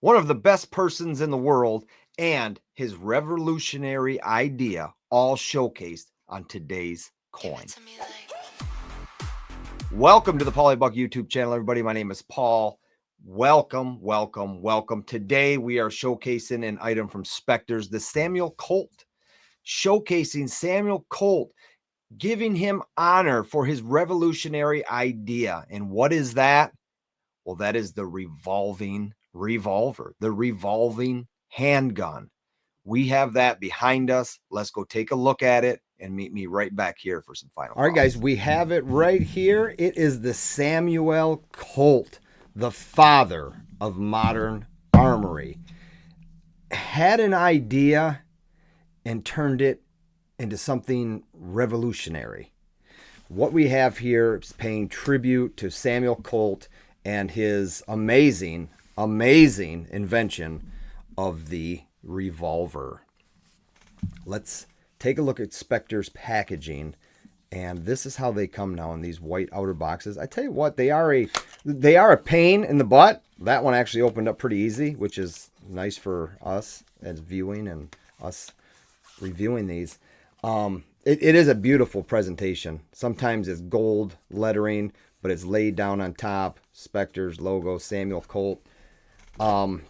one of the best persons in the world, and his revolutionary idea, all showcased on today's coin. Welcome to the Polybuck YouTube channel, everybody. My name is Paul. Welcome, welcome, welcome. Today we are showcasing an item from Spectres, the Samuel Colt. Showcasing Samuel Colt, giving him honor for his revolutionary idea. And what is that? Well, that is the revolving revolver, the revolving handgun. We have that behind us. Let's go take a look at it and meet me right back here for some final. All right, guys, we have it right here. It is the Samuel Colt, the father of modern armory. Had an idea and turned it into something revolutionary. What we have here is paying tribute to Samuel Colt and his amazing invention of the revolver. Let's take a look at Spectre's packaging, and this is how they come now in these white outer boxes. I tell you what, they are a pain in the butt. That one actually opened up pretty easy, which is nice for us as viewing and us reviewing these. It is a beautiful presentation. Sometimes it's gold lettering, but it's laid down on top. Spectre's logo, Samuel Colt.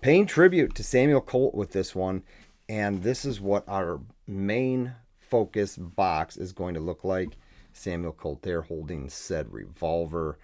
Paying tribute to Samuel Colt with this one. And this is what our main focus box is going to look like. Samuel Colt there holding said revolver.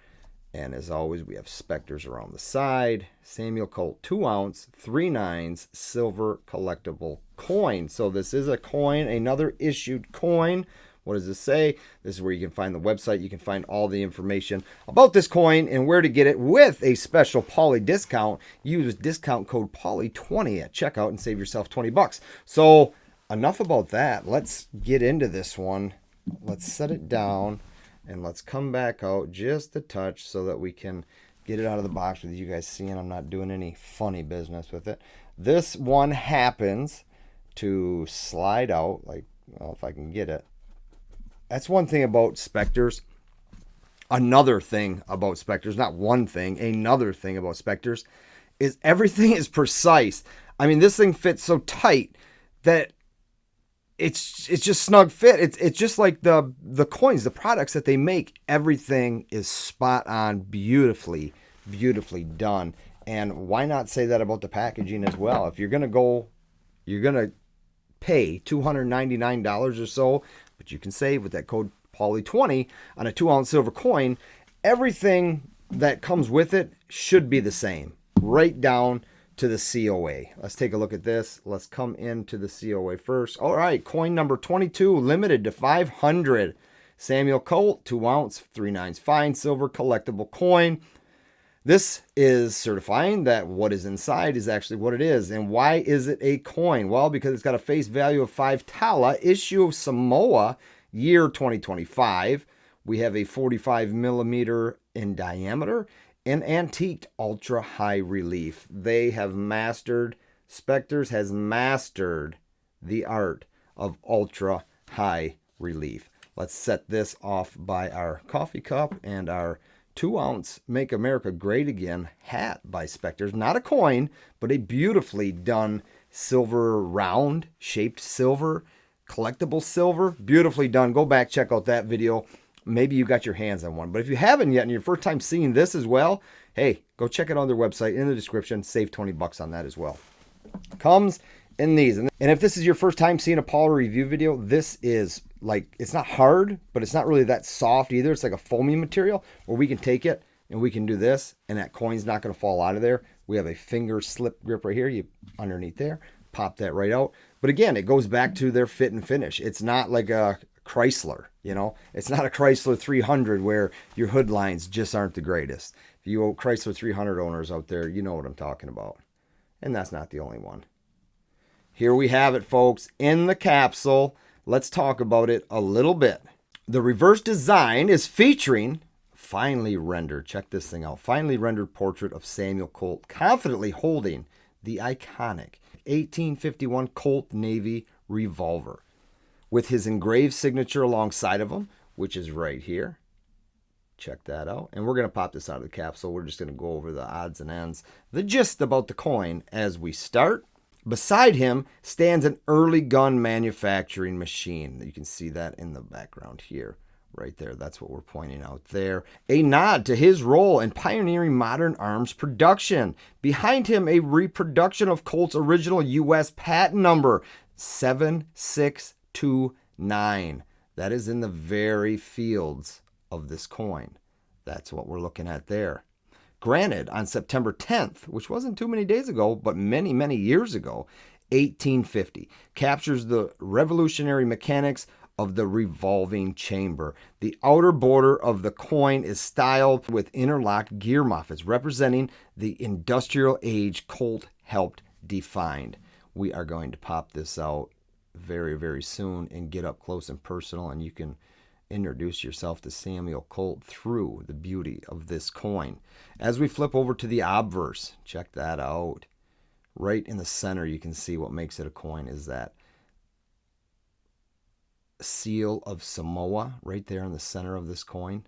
And as always, we have Spectres around the side. Samuel Colt, 2 ounce, 3 nines, silver collectible coin. So this is a coin, another issued coin. What does this say? This is where you can find the website. You can find all the information about this coin and where to get it with a special Poly discount. Use discount code POLY20 at checkout and save yourself 20 bucks. So enough about that. Let's get into this one. Let's set it down. And let's come back out just a touch so that we can get it out of the box with you guys seeing I'm not doing any funny business with it. This one happens to slide out, like, well, if I can get it. That's one thing about Spectres. Another thing about Spectres, not one thing, another thing about Spectres is everything is precise. I mean, this thing fits so tight that it's just snug fit. It's just like the coins, the products that they make. Everything is spot on, beautifully done. And why not say that about the packaging as well? If you're gonna pay $299 or so, but you can save with that code POLY20 on a 2 ounce silver coin. Everything that comes with it should be the same, right down to the COA. Let's take a look at this. Let's come into the COA first. All right, coin number 22, limited to 500. Samuel Colt, 2 ounce, 3 nines fine, silver collectible coin. This is certifying that what is inside is actually what it is. And why is it a coin? Well, because it's got a face value of 5 Tala, issue of Samoa, year 2025. We have a 45 millimeter in diameter. An antiqued ultra high relief. They have mastered, Spectres has mastered the art of ultra high relief. Let's set this off by our coffee cup and our 2 ounce Make America Great Again hat by Spectres. Not a coin, but a beautifully done silver round shaped silver, collectible silver. Beautifully done. Go back, check out that video. Maybe you got your hands on one. But if you haven't yet and your first time seeing this as well, hey, go check it on their website in the description. Save 20 bucks on that as well. Comes in these. And if this is your first time seeing a Paul review video, this is like, it's not hard, but it's not really that soft either. It's like a foamy material where we can take it and we can do this and that coin's not going to fall out of there. We have a finger slip grip right here. You underneath there, pop that right out. But again, it goes back to their fit and finish. It's not like a Chrysler, it's not a Chrysler 300 where your hood lines just aren't the greatest. If you Chrysler 300 owners out there, you know what I'm talking about. And that's not the only one. Here we have it, folks, in the capsule. Let's talk about it a little bit. The reverse design is featuring finely rendered, check this thing out, finely rendered portrait of Samuel Colt confidently holding the iconic 1851 Colt Navy revolver, with his engraved signature alongside of him, which is right here. Check that out. And we're going to pop this out of the capsule. We're just going to go over the odds and ends, the gist about the coin as we start. Beside him stands an early gun manufacturing machine. You can see that in the background here. Right there, that's what we're pointing out there. A nod to his role in pioneering modern arms production. Behind him, a reproduction of Colt's original U.S. patent number, 7629. That is in the very fields of this coin. That's what we're looking at there. Granted, on September 10th, which wasn't too many days ago, but many, many years ago, 1850, captures the revolutionary mechanics of the revolving chamber. The outer border of the coin is styled with interlocked gear moffets, representing the industrial age Colt helped define. We are going to pop this out very, very soon and get up close and personal, and you can introduce yourself to Samuel Colt through the beauty of this coin. As we flip over to the Obverse, check that out. Right in the center, you can see what makes it a coin is that seal of Samoa right there in the center of this coin.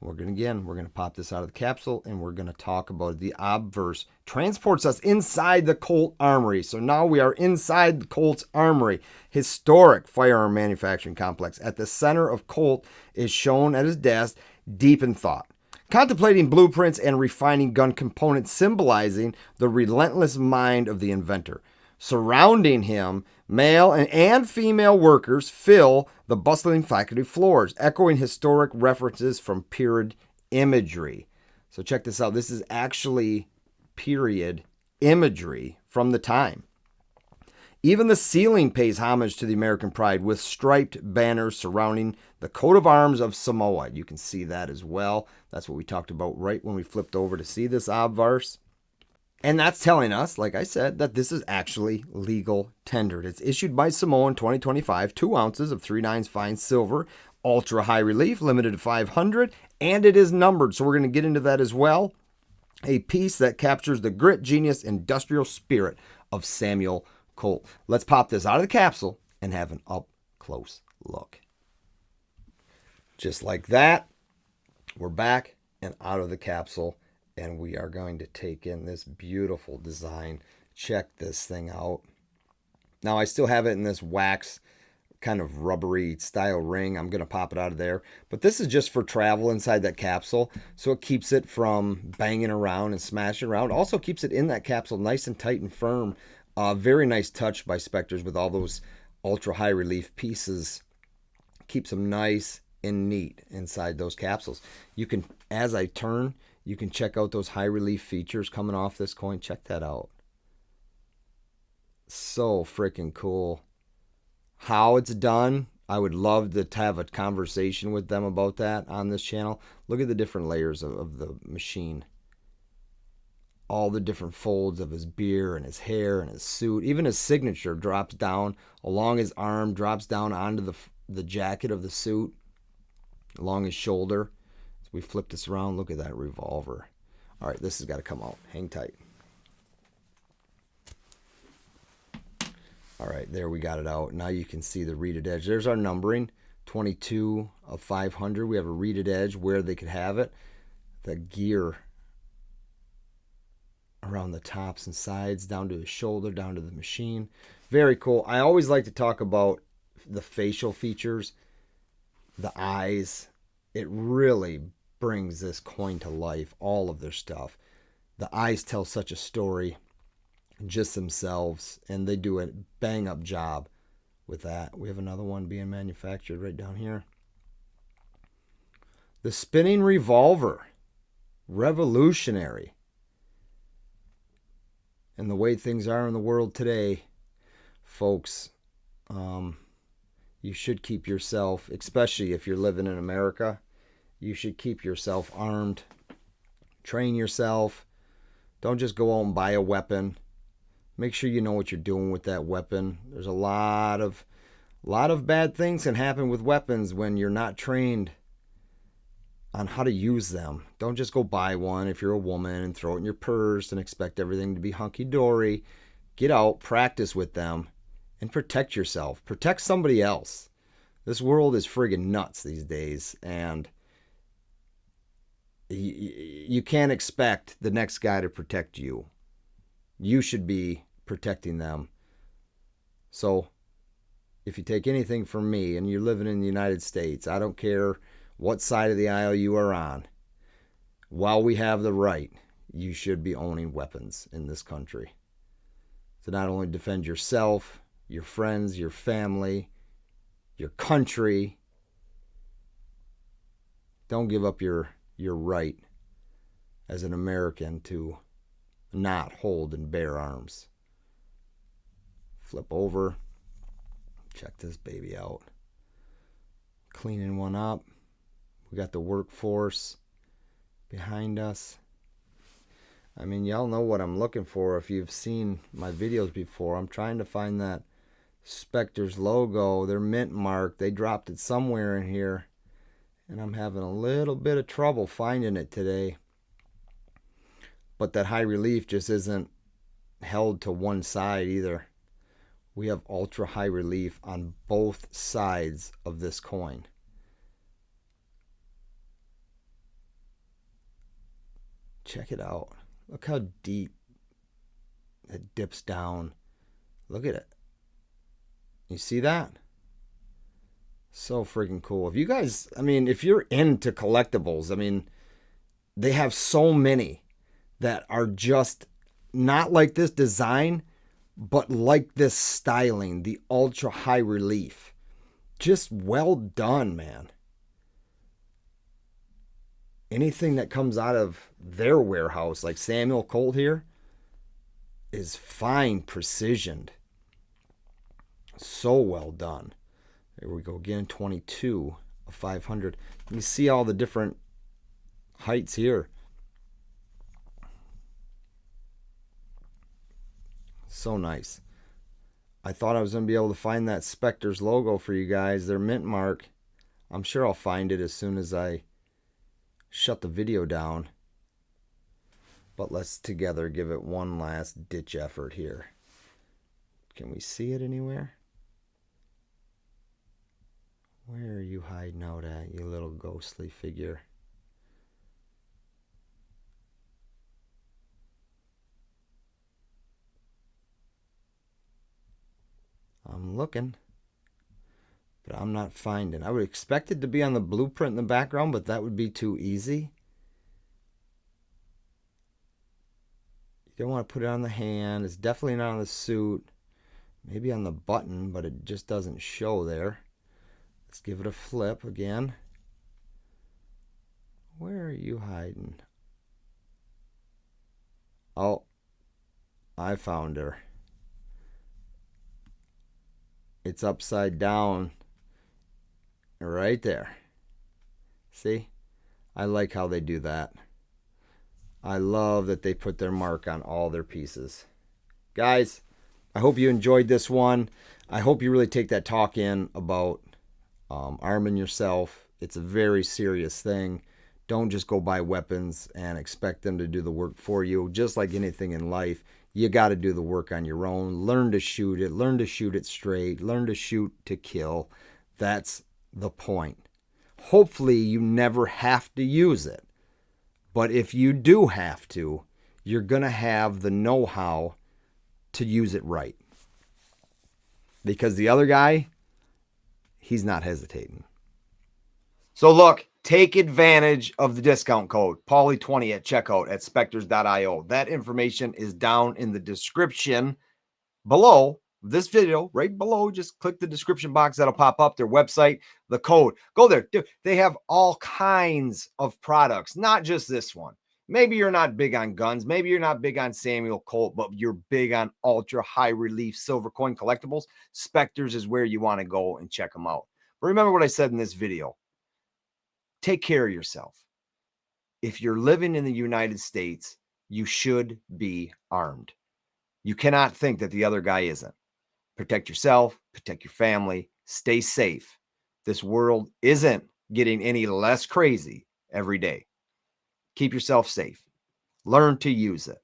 We're going to pop this out of the capsule and we're going to talk about the Obverse. Transports us inside the Colt Armory. So now we are inside the Colt's Armory, historic firearm manufacturing complex. At the center of Colt is shown at his desk, deep in thought, contemplating blueprints and refining gun components, symbolizing the relentless mind of the inventor. Surrounding him, male and female workers fill the bustling faculty floors, echoing historic references from period imagery. So check this out. This is actually period imagery from the time. Even the ceiling pays homage to the American pride with striped banners surrounding the coat of arms of Samoa. You can see that as well. That's what we talked about right when we flipped over to see this Obverse. And that's telling us, like I said, that this is actually legal tendered. It's issued by Samoa in 2025, 2 ounces of 3/9 fine silver, ultra high relief, limited to 500, and it is numbered. So we're going to get into that as well. A piece that captures the grit, genius, industrial spirit of Samuel Colt. Let's pop this out of the capsule and have an up close look. Just like that, we're back and out of the capsule. And we are going to take in this beautiful design. Check this thing out. Now, I still have it in this wax kind of rubbery style ring. I'm going to pop it out of there. But this is just for travel inside that capsule. So it keeps it from banging around and smashing around. Also keeps it in that capsule nice and tight and firm. Very nice touch by Spectres with all those ultra high relief pieces. Keeps them nice and neat inside those capsules. You can, as I turn, you can check out those high relief features coming off this coin. Check that out. So freaking cool. How it's done, I would love to have a conversation with them about that on this channel. Look at the different layers of the machine. All the different folds of his beard and his hair and his suit. Even his signature drops down along his arm, drops down onto the jacket of the suit, along his shoulder. We flip this around. Look at that revolver. All right, this has got to come out. Hang tight. All right, there we got it out. Now you can see the reeded edge. There's our numbering, 22 of 500. We have a reeded edge where they could have it. The gear around the tops and sides, down to his shoulder, down to the machine. Very cool. I always like to talk about the facial features, the eyes. It really brings this coin to life, all of their stuff. The eyes tell such a story just themselves, and they do a bang up job with that. We have another one being manufactured right down here. The spinning revolver, revolutionary. And the way things are in the world today, folks, you should keep yourself, especially if you're living in America, you should keep yourself armed. Train yourself. Don't just go out and buy a weapon. Make sure you know what you're doing with that weapon. There's a lot of bad things can happen with weapons when you're not trained on how to use them. Don't just go buy one if you're a woman and throw it in your purse and expect everything to be hunky-dory. Get out, practice with them, and protect yourself. Protect somebody else. This world is friggin' nuts these days, and You can't expect the next guy to protect you. You should be protecting them. So if you take anything from me and you're living in the United States, I don't care what side of the aisle you are on, while we have the right, you should be owning weapons in this country to not only defend yourself, your friends, your family, your country. Don't give up your right as an American to not hold and bear arms. Flip over. Check this baby out. Cleaning one up. We got the workforce behind us. I mean, y'all know what I'm looking for if you've seen my videos before. I'm trying to find that Spectres logo, their mint mark. They dropped it somewhere in here, and I'm having a little bit of trouble finding it today. But that high relief just isn't held to one side either. We have ultra high relief on both sides of this coin. Check it out. Look how deep it dips down. Look at it. You see that? So freaking cool. If you guys, I mean, if you're into collectibles, I mean, they have so many that are just not like this design, but like this styling, the ultra high relief. Just well done, man. Anything that comes out of their warehouse, like Samuel Colt here, is fine precisioned. So well done. There we go again, 22 of 500. You see all the different heights here. So nice. I thought I was going to be able to find that Spectres logo for you guys, their mint mark. I'm sure I'll find it as soon as I shut the video down. But let's together give it one last ditch effort here. Can we see it anywhere? Where are you hiding out at, you little ghostly figure? I'm looking, but I'm not finding. I would expect it to be on the blueprint in the background, but that would be too easy. You don't want to put it on the hand. It's definitely not on the suit. Maybe on the button, but it just doesn't show there. Let's give it a flip again. Where are you hiding? Oh, I found her. It's upside down right there. See? I like how they do that. I love that they put their mark on all their pieces. Guys, I hope you enjoyed this one. I hope you really take that talk in about arming yourself. It's a very serious thing. Don't just go buy weapons and expect them to do the work for you. Just like anything in life, you got to do the work on your own. Learn to shoot it. Learn to shoot it straight. Learn to shoot to kill. That's the point. Hopefully, you never have to use it. But if you do have to, you're going to have the know-how to use it right. Because the other guy, he's not hesitating. So look, take advantage of the discount code, Pauly20 at checkout at spectres.io. That information is down in the description below this video, right below. Just click the description box. That'll pop up their website, the code. Go there. Dude, they have all kinds of products, not just this one. Maybe you're not big on guns. Maybe you're not big on Samuel Colt, but you're big on ultra high relief silver coin collectibles. Spectres is where you want to go and check them out. But remember what I said in this video. Take care of yourself. If you're living in the United States, you should be armed. You cannot think that the other guy isn't. Protect yourself, protect your family, stay safe. This world isn't getting any less crazy every day. Keep yourself safe. Learn to use it.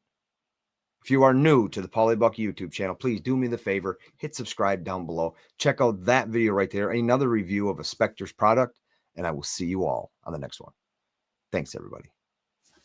If you are new to the Polybuck YouTube channel, please do me the favor, hit subscribe down below. Check out that video right there, another review of a Spectres product, and I will see you all on the next one. Thanks, everybody.